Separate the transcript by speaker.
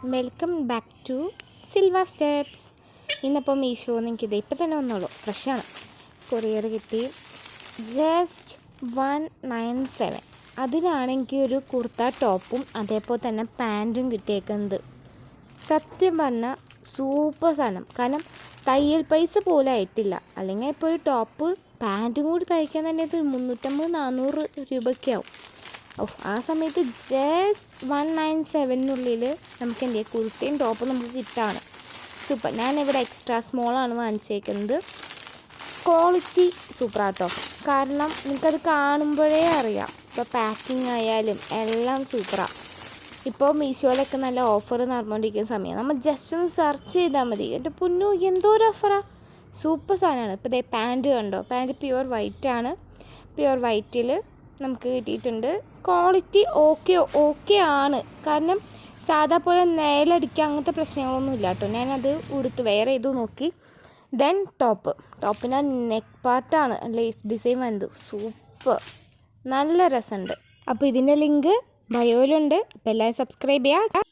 Speaker 1: Welcome back to silver steps. ഇന്നിപ്പോൾ മീഷോ എനിക്കിത് ഇപ്പം തന്നെ വന്നോളൂ, ഫ്രഷാണ്. കൊറിയർ കിട്ടി ജസ്റ്റ് 197. അതിനാണ് എനിക്ക് ഒരു കുർത്ത ടോപ്പും അതേപോലെ തന്നെ പാൻറ്റും കിട്ടിയേക്കുന്നത്. സത്യം പറഞ്ഞാൽ സൂപ്പർ സാധനം. കാരണം തയ്യൽ പൈസ പോലും ആയിട്ടില്ല. അല്ലെങ്കിൽ ഇപ്പോൾ ഒരു ടോപ്പ് പാൻറ്റും കൂടി തയ്ക്കാൻ തന്നെ ഇത് 350-400 രൂപയ്ക്കാവും. ആ സമയത്ത് ജസ്റ്റ് 197 നമുക്ക് എന്ത് ചെയ്യുക, കുർത്തയും ടോപ്പും നമുക്ക് കിട്ടാണ്. സൂപ്പർ. ഞാനിവിടെ എക്സ്ട്രാ സ്മോളാണ് വാങ്ങിച്ചേക്കുന്നത്. ക്വാളിറ്റി സൂപ്പറാട്ടോ. കാരണം നിങ്ങൾക്കത് കാണുമ്പോഴേ അറിയാം. ഇപ്പോൾ പാക്കിംഗ് ആയാലും എല്ലാം സൂപ്പറാണ്. ഇപ്പോൾ മീഷോയിലൊക്കെ നല്ല ഓഫർ നടന്നുകൊണ്ടിരിക്കുന്ന സമയം നമ്മൾ ജസ്റ്റ് ഒന്ന് സെർച്ച് ചെയ്താൽ മതി. എൻ്റെ പൊന്നു, എന്തോ ഒരു ഓഫറാണ്. സൂപ്പർ സാധനമാണ്. ഇപ്പോൾ ഇതേ പാൻറ്റ് കണ്ടോ, പാൻറ്റ് പ്യുവർ വൈറ്റാണ്. പ്യുവർ വൈറ്റിൽ നമുക്ക് കിട്ടിയിട്ടുണ്ട്. ക്വാളിറ്റി ഓക്കെ ആണ്. കാരണം സാധാ പോലെ നേലടിക്കുക അങ്ങനത്തെ പ്രശ്നങ്ങളൊന്നും ഇല്ല കേട്ടോ. ഞാനത് ഉടുത്ത് വെയർ ചെയ്തു നോക്കി. ദെൻ ടോപ്പിൻ്റെ നെക്ക് പാർട്ടാണ് ലേസ് ഡിസൈൻ വന്നത്. സൂപ്പർ, നല്ല രസമുണ്ട്. അപ്പോൾ ഇതിൻ്റെ ലിങ്ക് ബയോയിലുണ്ട്. അപ്പോൾ എല്ലാവരും സബ്സ്ക്രൈബ് ചെയ്യുക.